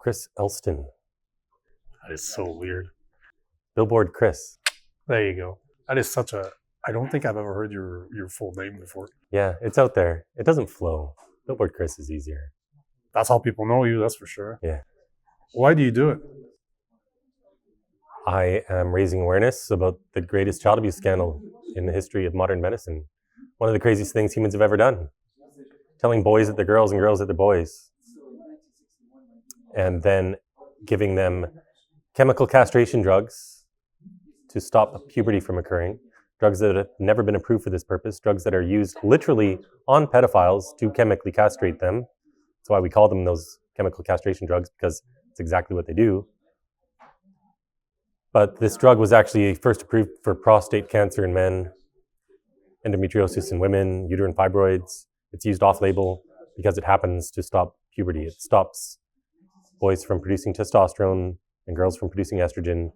Chris Elston. That is so weird. Billboard Chris. There you go. That is such a... I don't think I've ever heard your full name before. Yeah, it's out there. It doesn't flow. Billboard Chris is easier. That's how people know you, that's for sure. Yeah. Why do you do it? I am raising awareness about the greatest child abuse scandal in the history of modern medicine. One of the craziest things humans have ever done. Telling boys that they're girls and girls that they're boys. And then giving them chemical castration drugs to stop puberty from occurring. Drugs that have never been approved for this purpose. Drugs that are used literally on pedophiles to chemically castrate them. That's why we call them those chemical castration drugs, because it's exactly what they do. But this drug was actually first approved for prostate cancer in men, endometriosis in women, uterine fibroids. It's used off-label because it happens to stop puberty. It stops boys from producing testosterone and girls from producing estrogen,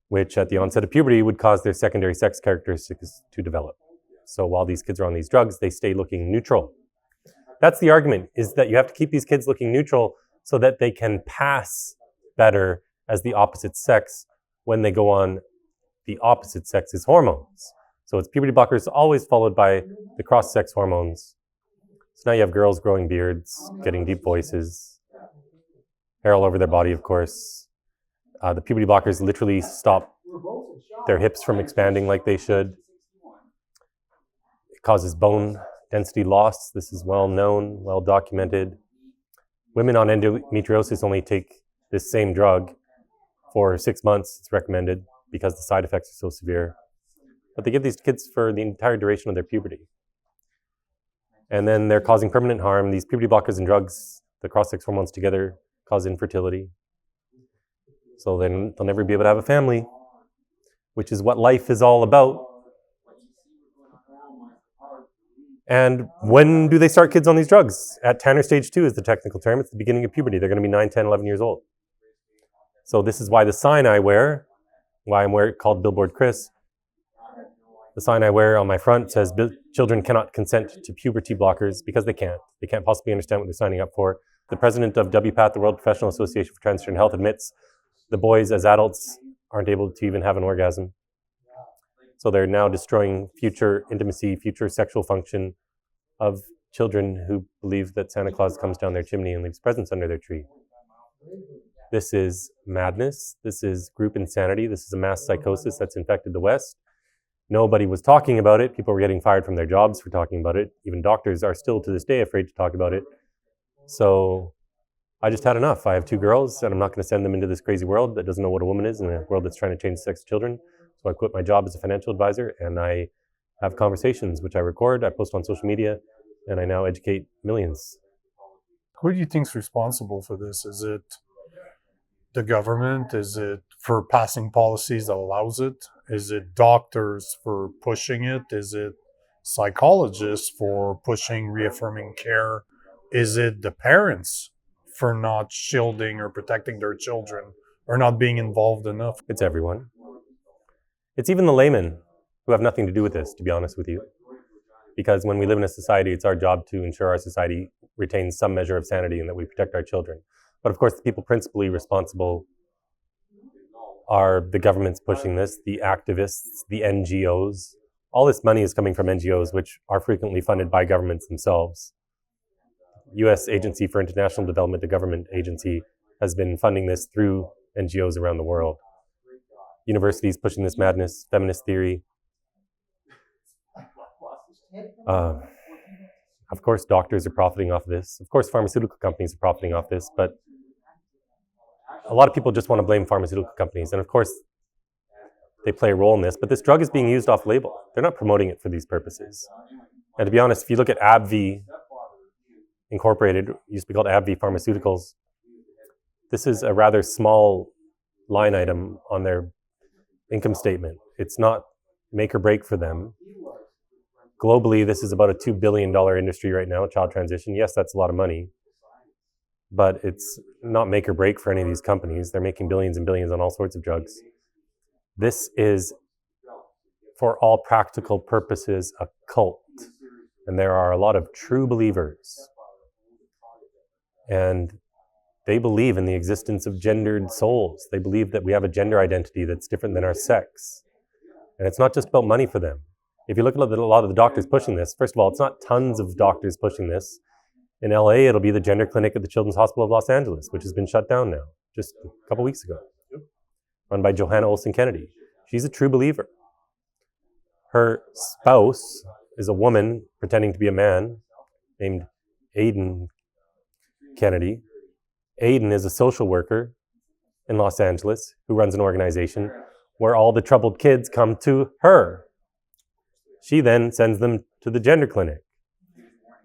which at the onset of puberty would cause their secondary sex characteristics to develop. So while these kids are on these drugs, they stay looking neutral. That's the argument, is that you have to keep these kids looking neutral so that they can pass better as the opposite sex when they go on the opposite sex's hormones. So it's puberty blockers always followed by the cross-sex hormones. So now you have girls growing beards, getting deep voices, hair all over their body, of course. The puberty blockers literally stop their hips from expanding like they should. It causes bone density loss. This is well known, well documented. Women on endometriosis only take this same drug for 6 months, it's recommended, because the side effects are so severe. But they give these kids for the entire duration of their puberty. And then they're causing permanent harm. These puberty blockers and drugs, the cross-sex hormones together, cause infertility. So then they'll never be able to have a family, which is what life is all about. And when do they start kids on these drugs? At Tanner stage 2 is the technical term. It's the beginning of puberty. They're going to be 9, 10, 11 years old. So this is why the sign I wear, why I'm called Billboard Chris, the sign I wear on my front says, children cannot consent to puberty blockers, because they can't. They can't possibly understand what they're signing up for. The president of WPATH, the World Professional Association for Transgender Health, admits the boys as adults aren't able to even have an orgasm. So they're now destroying future intimacy, future sexual function of children who believe that Santa Claus comes down their chimney and leaves presents under their tree. This is madness. This is group insanity. This is a mass psychosis that's infected the West. Nobody was talking about it. People were getting fired from their jobs for talking about it. Even doctors are still to this day afraid to talk about it. So I just had enough. I have 2 girls, and I'm not going to send them into this crazy world that doesn't know what a woman is, in a world that's trying to change the sex of children. So I quit my job as a financial advisor, and I have conversations, which I record, I post on social media, and I now educate millions. Who do you think's responsible for this? Is it the government? Is it for passing policies that allows it? Is it doctors for pushing it? Is it psychologists for pushing reaffirming care? Is it the parents for not shielding or protecting their children or not being involved enough? It's everyone. It's even the laymen who have nothing to do with this, to be honest with you. Because when we live in a society, it's our job to ensure our society retains some measure of sanity and that we protect our children. But of course, the people principally responsible are the governments pushing this, the activists, the NGOs. All this money is coming from NGOs, which are frequently funded by governments themselves. U.S. Agency for International Development, the government agency, has been funding this through NGOs around the world. Universities pushing this madness, feminist theory. Of course, doctors are profiting off of this. Of course, pharmaceutical companies are profiting off this, but a lot of people just want to blame pharmaceutical companies. And of course, they play a role in this, but this drug is being used off-label. They're not promoting it for these purposes. And to be honest, if you look at AbbVie Incorporated, it used to be called AbbVie Pharmaceuticals, this is a rather small line item on their income statement. It's not make or break for them. Globally, this is about a $2 billion industry right now, child transition. Yes, that's a lot of money, but it's not make or break for any of these companies. They're making billions and billions on all sorts of drugs. This is, for all practical purposes, a cult. And there are a lot of true believers. And They believe in the existence of gendered souls. They believe that we have a gender identity that's different than our sex. And it's not just about money for them. If you look at a lot of the doctors pushing this, first of all, it's not tons of doctors pushing this. In LA, it'll be the gender clinic at the Children's Hospital of Los Angeles, which has been shut down now, just a couple weeks ago, run by Johanna Olsen Kennedy. She's a true believer. Her spouse is a woman pretending to be a man named Aiden Kennedy. Aiden is a social worker in Los Angeles who runs an organization where all the troubled kids come to her. She then sends them to the gender clinic.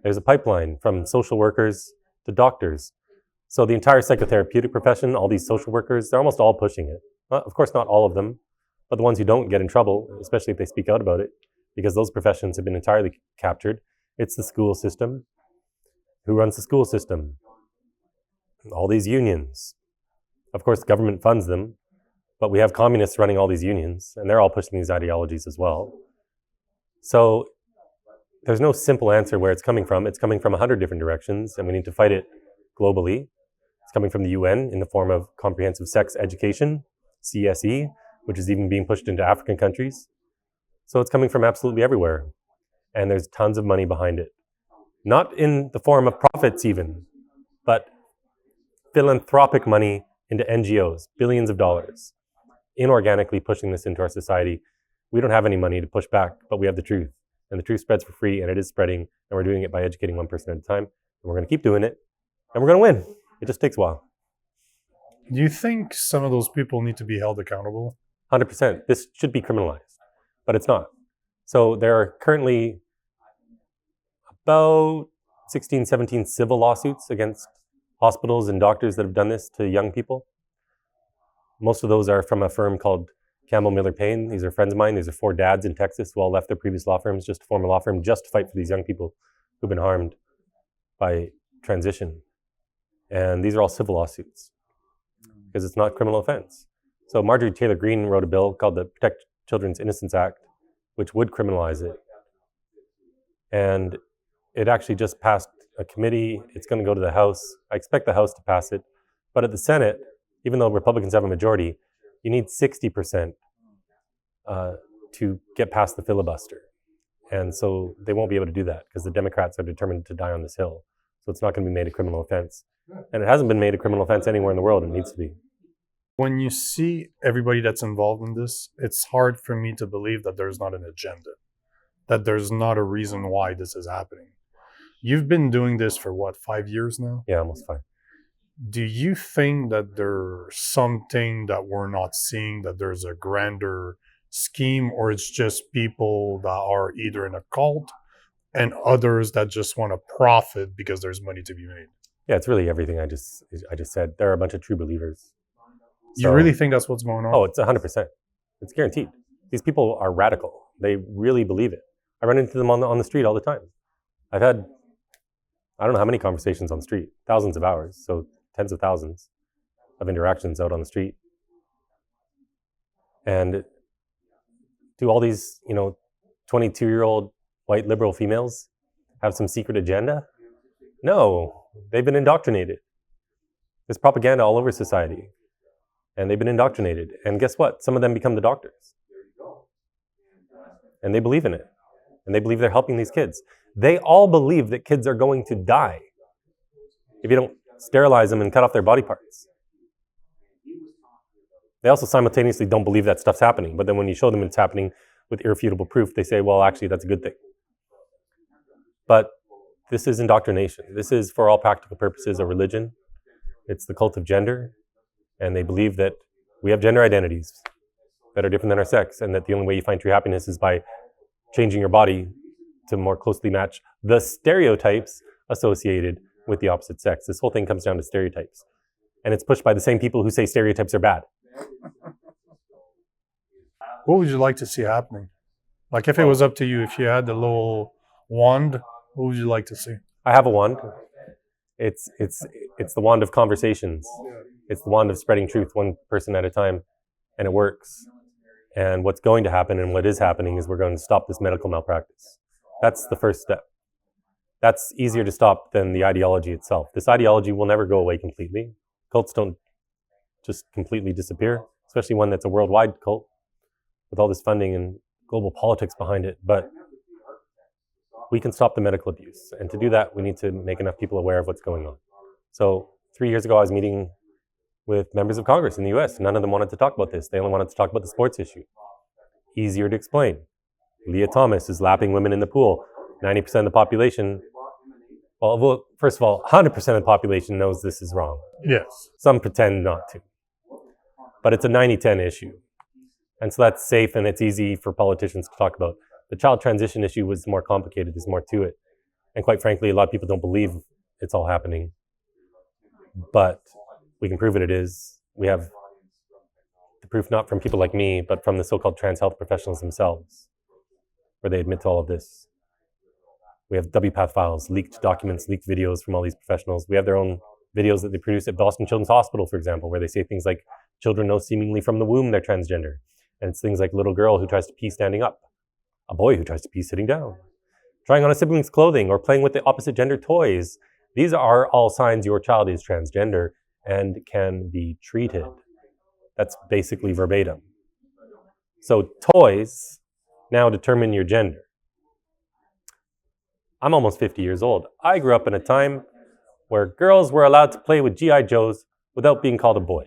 There's a pipeline from social workers to doctors. So the entire psychotherapeutic profession, all these social workers, they're almost all pushing it. Of course, not all of them, but the ones who don't get in trouble, especially if they speak out about it, because those professions have been entirely captured. It's the school system. Who runs the school system? All these unions. Of course, the government funds them, but we have communists running all these unions, and they're all pushing these ideologies as well. So there's no simple answer where it's coming from. It's coming from 100 different directions, and we need to fight it globally. It's coming from the UN in the form of comprehensive sex education, CSE, which is even being pushed into African countries. So it's coming from absolutely everywhere. And there's tons of money behind it. Not in the form of profits even, but philanthropic money into NGOs, billions of dollars, inorganically pushing this into our society. We don't have any money to push back, but we have the truth. And the truth spreads for free, and it is spreading, and we're doing it by educating one person at a time. And we're going to keep doing it, and we're going to win. It just takes a while. Do you think some of those people need to be held accountable? 100%. This should be criminalized, but it's not. So there are currently about 16, 17 civil lawsuits against hospitals and doctors that have done this to young people. Most of those are from a firm called Campbell Miller Payne. These are friends of mine. These are 4 dads in Texas who all left their previous law firms just to form a law firm just to fight for these young people who've been harmed by transition. And these are all civil lawsuits because it's not a criminal offense. So Marjorie Taylor Greene wrote a bill called the Protect Children's Innocence Act, which would criminalize it. And it actually just passed a committee. It's going to go to the House. I expect the House to pass it. But at the Senate, even though Republicans have a majority, you need 60% to get past the filibuster. And so they won't be able to do that because the Democrats are determined to die on this hill. So it's not going to be made a criminal offense. And it hasn't been made a criminal offense anywhere in the world. It needs to be. When you see everybody that's involved in this, it's hard for me to believe that there's not an agenda, that there's not a reason why this is happening. You've been doing this for what, 5 years now? Yeah, almost 5. Do you think that there's something that we're not seeing, that there's a grander scheme, or it's just people that are either in a cult and others that just want to profit because there's money to be made? Yeah, it's really everything I just said. There are a bunch of true believers. You really think that's what's going on? Oh, it's 100%. It's guaranteed. These people are radical. They really believe it. I run into them on the street all the time. I've had, I don't know how many conversations on the street, thousands of hours, so tens of thousands of interactions out on the street. And do all these, 22-year-old white liberal females have some secret agenda? No, they've been indoctrinated. There's propaganda all over society. And they've been indoctrinated. And guess what? Some of them become the doctors. And they believe in it. And they believe they're helping these kids. They all believe that kids are going to die if you don't sterilize them and cut off their body parts. They also simultaneously don't believe that stuff's happening. But then when you show them it's happening with irrefutable proof, they say, well, actually, that's a good thing. But this is indoctrination. This is, for all practical purposes, a religion. It's the cult of gender. And they believe that we have gender identities that are different than our sex, and that the only way you find true happiness is by changing your body to more closely match the stereotypes associated with the opposite sex. This whole thing comes down to stereotypes. And it's pushed by the same people who say stereotypes are bad. What would you like to see happening? Like, if it was up to you, if you had the little wand, what would you like to see? I have a wand. It's the wand of conversations. It's the wand of spreading truth one person at a time, and it works. And what's going to happen and what is happening is we're going to stop this medical malpractice. That's the first step. That's easier to stop than the ideology itself. This ideology will never go away completely. Cults don't just completely disappear, especially one that's a worldwide cult with all this funding and global politics behind it. But we can stop the medical abuse. And to do that, we need to make enough people aware of what's going on. So 3 years ago, I was meeting with members of Congress in the US. None of them wanted to talk about this. They only wanted to talk about the sports issue. Easier to explain. Leah Thomas is lapping women in the pool. 90% of the population, well, first of all, 100% of the population knows this is wrong. Yes. Some pretend not to. But it's a 90-10 issue. And so that's safe and it's easy for politicians to talk about. The child transition issue was more complicated. There's more to it. And quite frankly, a lot of people don't believe it's all happening. But we can prove it is. We have the proof not from people like me, but from the so-called trans health professionals themselves, where they admit to all of this. We have WPATH files, leaked documents, leaked videos from all these professionals. We have their own videos that they produce at Boston Children's Hospital, for example, where they say things like, children know seemingly from the womb they're transgender. And it's things like a little girl who tries to pee standing up, a boy who tries to pee sitting down, trying on a sibling's clothing, or playing with the opposite gender toys. These are all signs your child is transgender and can be treated. That's basically verbatim. So toys now determine your gender. I'm almost 50 years old. I grew up in a time where girls were allowed to play with G.I. Joes without being called a boy.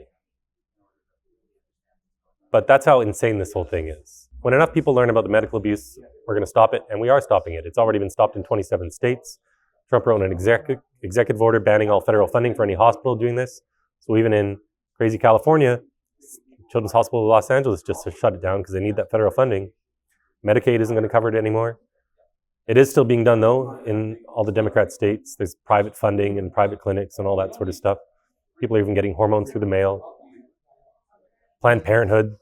But that's how insane this whole thing is. When enough people learn about the medical abuse, we're going to stop it, and we are stopping it. It's already been stopped in 27 states. Trump wrote an executive order banning all federal funding for any hospital doing this. So even in crazy California, Children's Hospital of Los Angeles just shut it down because they need that federal funding. Medicaid isn't going to cover it anymore. It is still being done, though, in all the Democrat states. There's private funding and private clinics and all that sort of stuff. People are even getting hormones through the mail. Planned Parenthood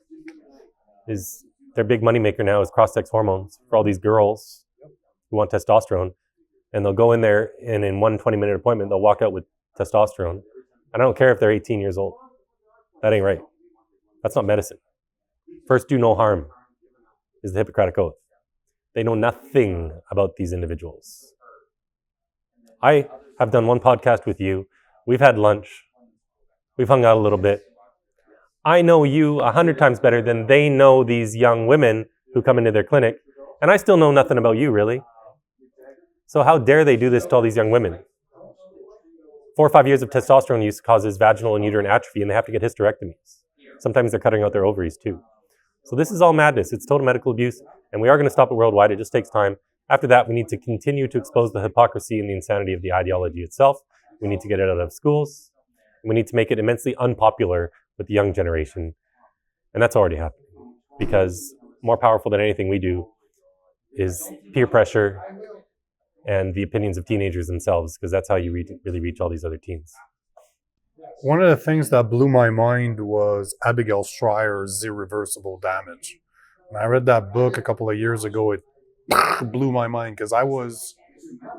is their big moneymaker now is cross-sex hormones for all these girls who want testosterone. And they'll go in there and in one 20-minute appointment, they'll walk out with testosterone. And I don't care if they're 18 years old. That ain't right. That's not medicine. First, do no harm is the Hippocratic Oath. They know nothing about these individuals. I have done one podcast with you. We've had lunch. We've hung out a little bit. I know you 100 times better than they know these young women who come into their clinic. And I still know nothing about you, really. So how dare they do this to all these young women? 4 or 5 years of testosterone use causes vaginal and uterine atrophy, and they have to get hysterectomies. Sometimes they're cutting out their ovaries, too. So this is all madness. It's total medical abuse, and we are going to stop it worldwide. It just takes time. After that, we need to continue to expose the hypocrisy and the insanity of the ideology itself. We need to get it out of schools. We need to make it immensely unpopular with the young generation. And that's already happening, because more powerful than anything we do is peer pressure and the opinions of teenagers themselves, because that's how you really reach all these other teens. One of the things that blew my mind was Abigail Schreier's Irreversible Damage. When I read that book a couple of years ago, it blew my mind because I was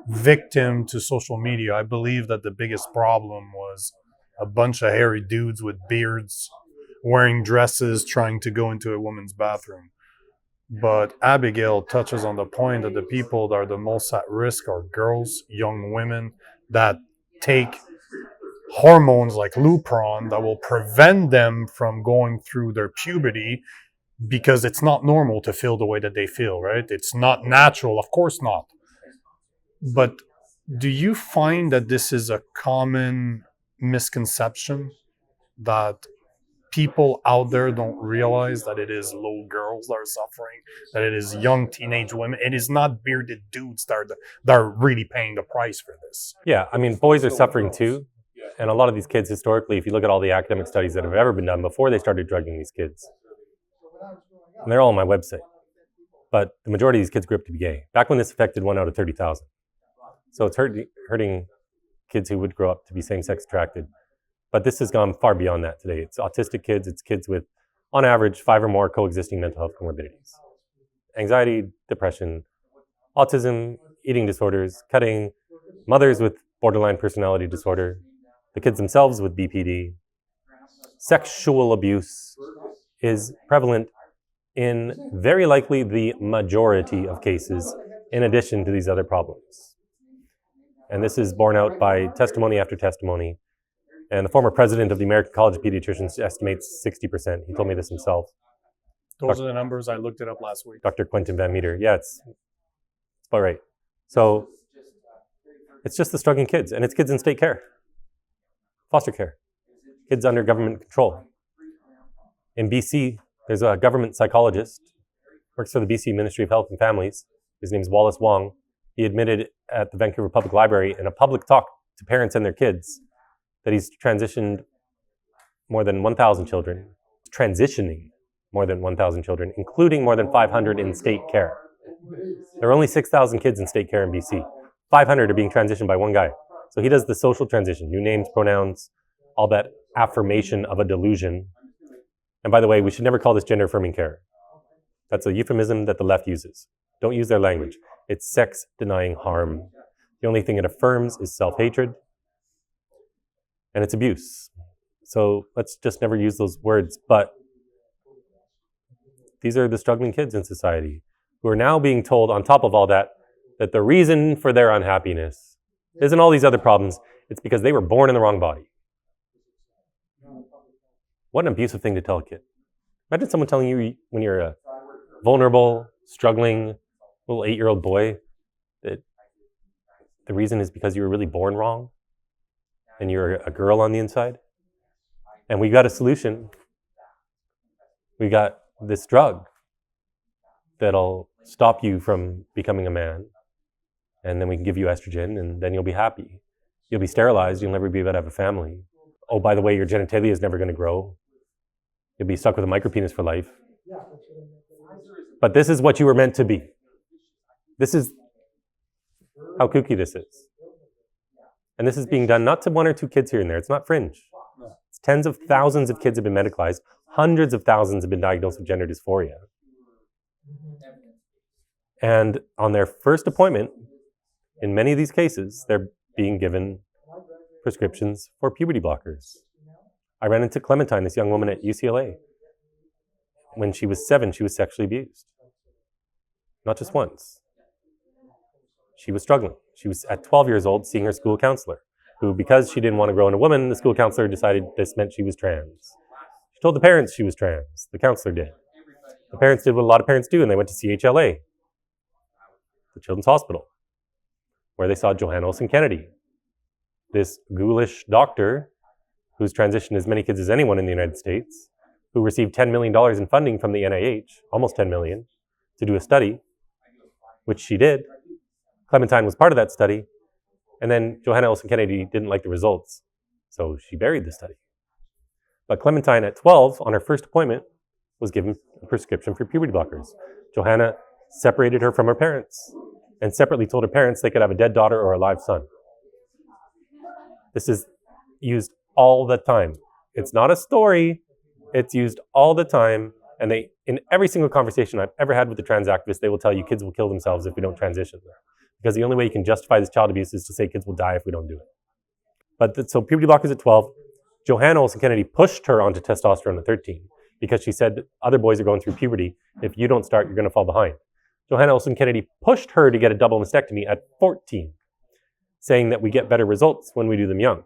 victim to social media. I believe that the biggest problem was a bunch of hairy dudes with beards wearing dresses trying to go into a woman's bathroom. But Abigail touches on the point that the people that are the most at risk are girls, young women that take hormones like Lupron that will prevent them from going through their puberty, because it's not normal to feel the way that they feel, right? It's not natural, of course not. But do you find that this is a common misconception, that people out there don't realize that it is little girls that are suffering, that it is young teenage women? It is not bearded dudes that are really paying the price for this. Yeah, I mean, boys are suffering too. And a lot of these kids, historically, if you look at all the academic studies that have ever been done before they started drugging these kids, and they're all on my website, but the majority of these kids grew up to be gay. Back when this affected 1 out of 30,000. So it's hurting kids who would grow up to be same-sex attracted. But this has gone far beyond that today. It's autistic kids. It's kids with, on average, 5 or more coexisting mental health comorbidities. Anxiety, depression, autism, eating disorders, cutting, mothers with borderline personality disorder, the kids themselves with BPD. Sexual abuse is prevalent in very likely the majority of cases, in addition to these other problems. And this is borne out by testimony after testimony. And the former president of the American College of Pediatricians estimates 60%. He told me this himself. Those are the numbers. I looked it up last week. Dr. Quentin Van Meter. Yeah, it's about right. So it's just the struggling kids, and it's kids in state care, foster care, kids under government control. In BC, there's a government psychologist, works for the BC Ministry of Health and Families. His name's Wallace Wong. He admitted at the Vancouver Public Library in a public talk to parents and their kids that he's transitioned more than 1,000 children, transitioning more than 1,000 children, including more than 500 in state care. There are only 6,000 kids in state care in BC. 500 are being transitioned by one guy. So he does the social transition, new names, pronouns, all that affirmation of a delusion. And by the way, we should never call this gender affirming care. That's a euphemism that the left uses. Don't use their language. It's sex denying harm. The only thing it affirms is self-hatred, and it's abuse. So let's just never use those words. But these are the struggling kids in society who are now being told, on top of all that, that the reason for their unhappiness isn't all these other problems. It's because they were born in the wrong body. What an abusive thing to tell a kid. Imagine someone telling you when you're a vulnerable, struggling little 8-year-old boy that the reason is because you were really born wrong and you're a girl on the inside. And we got a solution. We got this drug that'll stop you from becoming a man. And then we can give you estrogen, and then you'll be happy. You'll be sterilized. You'll never be able to have a family. Oh, by the way, your genitalia is never going to grow. You'll be stuck with a micropenis for life. But this is what you were meant to be. This is how kooky this is. And this is being done not to 1 or 2 kids here and there. It's not fringe. It's tens of thousands of kids have been medicalized. Hundreds of thousands have been diagnosed with gender dysphoria. And on their first appointment, in many of these cases, they're being given prescriptions for puberty blockers. I ran into Clementine, this young woman at UCLA. When she was 7, she was sexually abused. Not just once. She was struggling. She was, at 12 years old, seeing her school counselor, who, because she didn't want to grow into a woman, the school counselor decided this meant she was trans. She told the parents she was trans. The counselor did. The parents did what a lot of parents do, and they went to CHLA, the Children's Hospital, where they saw Johanna Olsen Kennedy, this ghoulish doctor who's transitioned as many kids as anyone in the United States, who received $10 million in funding from the NIH, almost $10 million, to do a study, which she did. Clementine was part of that study, and then Johanna Olsen Kennedy didn't like the results, so she buried the study. But Clementine, at 12, on her first appointment, was given a prescription for puberty blockers. Johanna separated her from her parents, and separately told her parents they could have a dead daughter or a live son. This is used all the time. It's not a story. It's used all the time. And they, in every single conversation I've ever had with the trans activists, they will tell you kids will kill themselves if we don't transition. Because the only way you can justify this child abuse is to say kids will die if we don't do it. But so puberty blockers at 12. Johanna Olsen Kennedy pushed her onto testosterone at 13 because she said other boys are going through puberty. If you don't start, you're going to fall behind. Johanna Olsen Kennedy pushed her to get a double mastectomy at 14, saying that we get better results when we do them young.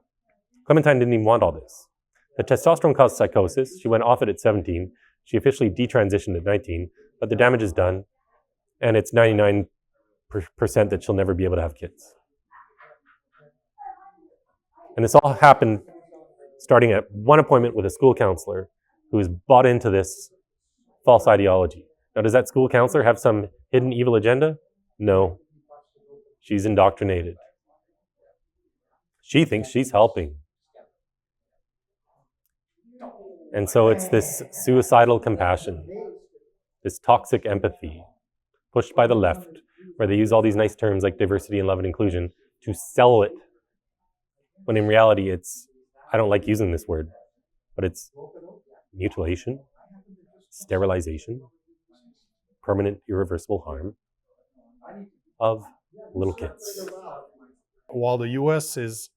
Clementine didn't even want all this. The testosterone caused psychosis. She went off it at 17. She officially detransitioned at 19, but the damage is done, and it's 99% that she'll never be able to have kids. And this all happened starting at one appointment with a school counselor who has bought into this false ideology. Now, does that school counselor have some hidden evil agenda? No. She's indoctrinated. She thinks she's helping. And so it's this suicidal compassion, this toxic empathy, pushed by the left, where they use all these nice terms like diversity and love and inclusion to sell it. When in reality, it's, I don't like using this word, but it's mutilation, sterilization, permanent, irreversible harm of little kids. While the U.S. is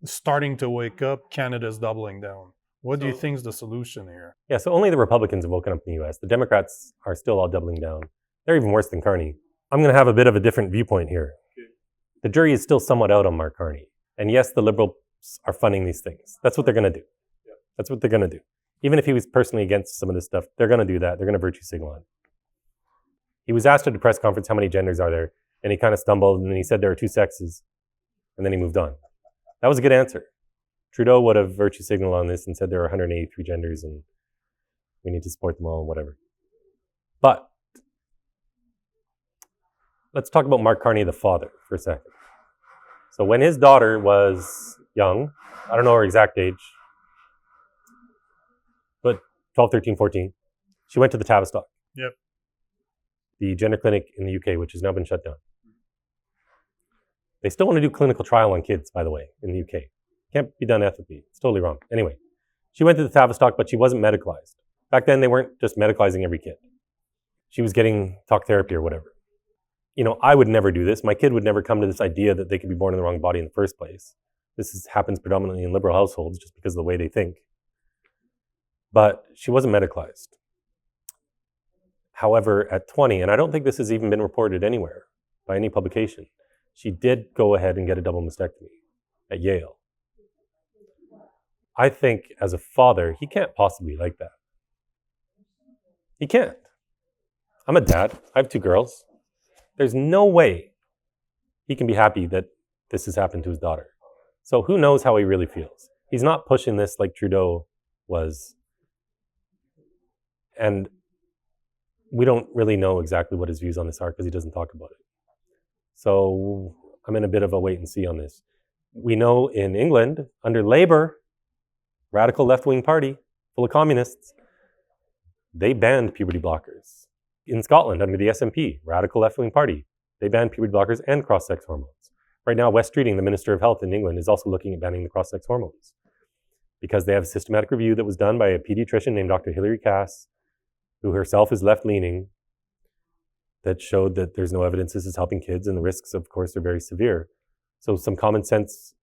starting to wake up, Canada's doubling down. What do you think is the solution here? Yeah, so only the Republicans have woken up in the U.S. The Democrats are still all doubling down. They're even worse than Carney. I'm going to have a bit of a different viewpoint here. The jury is still somewhat out on Mark Carney. And yes, the Liberal are funding these things. That's what they're going to do. That's what they're going to do. Even if he was personally against some of this stuff, they're going to do that. They're going to virtue signal it. He was asked at a press conference how many genders are there, and he kind of stumbled, and then he said there are 2 sexes, and then he moved on. That was a good answer. Trudeau would have virtue signaled on this and said there are 183 genders, and we need to support them all, and whatever. But let's talk about Mark Carney, the father, for a second. So when his daughter was young, I don't know her exact age, but 12, 13, 14, she went to the Tavistock. Yep. The gender clinic in the UK, which has now been shut down. They still want to do clinical trial on kids, by the way, in the UK. Can't be done ethically. It's totally wrong. Anyway, she went to the Tavistock, but she wasn't medicalized. Back then, they weren't just medicalizing every kid. She was getting talk therapy or whatever. You know, I would never do this. My kid would never come to this idea that they could be born in the wrong body in the first place. Happens predominantly in liberal households just because of the way they think. But she wasn't medicalized. However, at 20, and I don't think this has even been reported anywhere by any publication, she did go ahead and get a double mastectomy at Yale. I think as a father, he can't possibly like that. He can't. I'm a dad. I have 2 girls. There's no way he can be happy that this has happened to his daughter. So who knows how he really feels. He's not pushing this like Trudeau was. And we don't really know exactly what his views on this are because he doesn't talk about it. So I'm in a bit of a wait and see on this. We know in England, under Labour, radical left-wing party, full of communists, they banned puberty blockers. In Scotland, under the SNP, radical left-wing party, they banned puberty blockers and cross-sex hormones. Right now, Wes Streeting, the Minister of Health in England, is also looking at banning the cross-sex hormones because they have a systematic review that was done by a pediatrician named Dr. Hilary Cass, who herself is left-leaning, that showed that there's no evidence this is helping kids, and the risks, of course, are very severe. So some common sense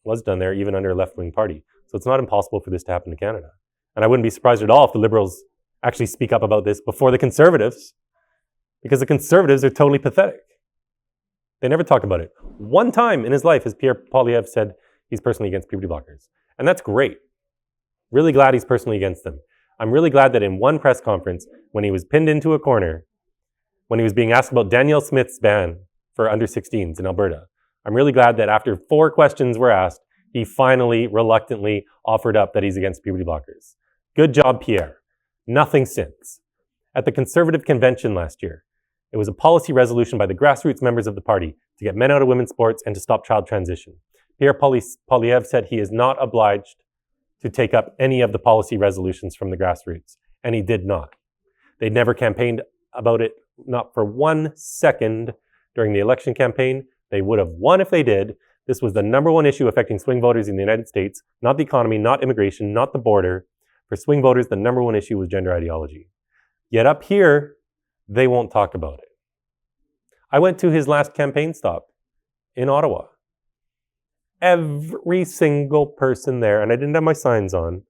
was done there, even under a left-wing party. So it's not impossible for this to happen to Canada. And I wouldn't be surprised at all if the Liberals actually speak up about this before the Conservatives, because the Conservatives are totally pathetic. They never talk about it. One time in his life has Pierre Poilievre said he's personally against puberty blockers. And that's great. Really glad he's personally against them. I'm really glad that in one press conference, when he was pinned into a corner, when he was being asked about Danielle Smith's ban for under 16s in Alberta, I'm really glad that after 4 questions were asked, he finally reluctantly offered up that he's against puberty blockers. Good job, Pierre. Nothing since. At the Conservative Convention last year, it was a policy resolution by the grassroots members of the party to get men out of women's sports and to stop child transition. Pierre Poilievre said he is not obliged to take up any of the policy resolutions from the grassroots, and he did not. They never campaigned about it, not for 1 second during the election campaign. They would have won if they did. This was the number 1 issue affecting swing voters in the United States, not the economy, not immigration, not the border. For swing voters, the number 1 issue was gender ideology. Yet up here, they won't talk about it. I went to his last campaign stop in Ottawa. Every single person there, and I didn't have my signs on,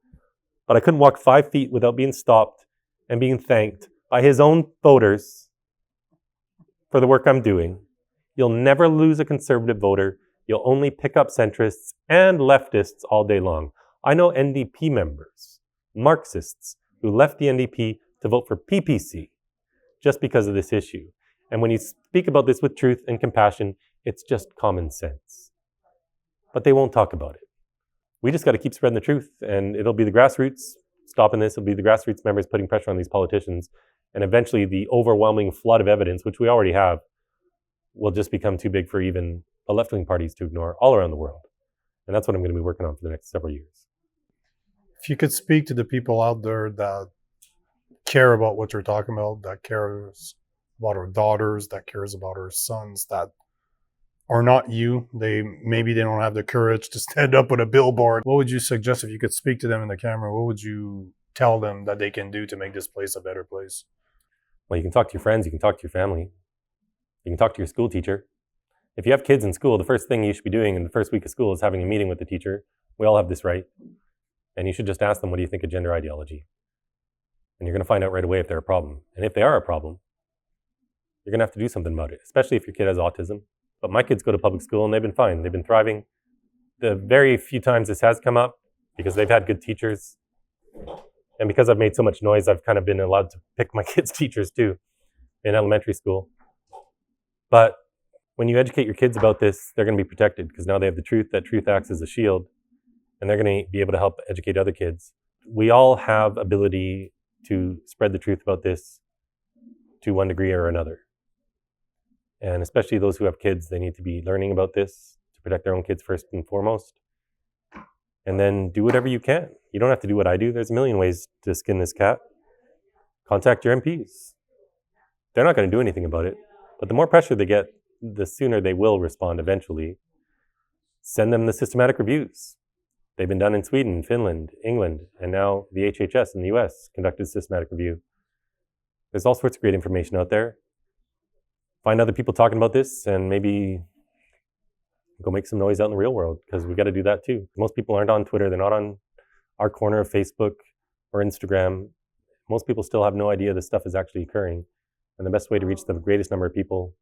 but I couldn't walk 5 feet without being stopped and being thanked by his own voters for the work I'm doing. You'll never lose a Conservative voter. You'll only pick up centrists and leftists all day long. I know NDP members, Marxists, who left the NDP to vote for PPC just because of this issue. And when you speak about this with truth and compassion, it's just common sense. But they won't talk about it. We just got to keep spreading the truth, and it'll be the grassroots stopping this. It'll be the grassroots members putting pressure on these politicians. And eventually the overwhelming flood of evidence, which we already have, will just become too big for even the left-wing parties to ignore all around the world. And that's what I'm going to be working on for the next several years. If you could speak to the people out there that care about what you're talking about, that cares about our daughters, that cares about our sons, that are not you, maybe they don't have the courage to stand up with a billboard. What would you suggest if you could speak to them in the camera? What would you tell them that they can do to make this place a better place? Well, you can talk to your friends, you can talk to your family, you can talk to your school teacher. If you have kids in school, the first thing you should be doing in the first week of school is having a meeting with the teacher. We all have this right. And you should just ask them, what do you think of gender ideology? And you're going to find out right away if they're a problem. And if they are a problem, you're going to have to do something about it, especially if your kid has autism. But my kids go to public school and they've been fine. They've been thriving. the very few times this has come up, because they've had good teachers, and because I've made so much noise, I've kind of been allowed to pick my kids' teachers too in elementary school. But when you educate your kids about this, they're going to be protected because now they have the truth. That truth acts as a shield, and they're going to be able to help educate other kids. We all have ability to spread the truth about this to one degree or another. And especially those who have kids, they need to be learning about this to protect their own kids first and foremost. And then do whatever you can. You don't have to do what I do. There's a million ways to skin this cat. Contact your MPs. They're not going to do anything about it. But the more pressure they get, the sooner they will respond eventually. Send them the systematic reviews. They've been done in Sweden, Finland, England, and now the HHS in the US conducted a systematic review. There's all sorts of great information out there. Find other people talking about this and maybe go make some noise out in the real world, because we got to do that too. Most people aren't on Twitter. They're not on our corner of Facebook or Instagram. Most people still have no idea this stuff is actually occurring. And the best way to reach the greatest number of people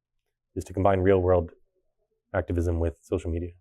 is to combine real world activism with social media.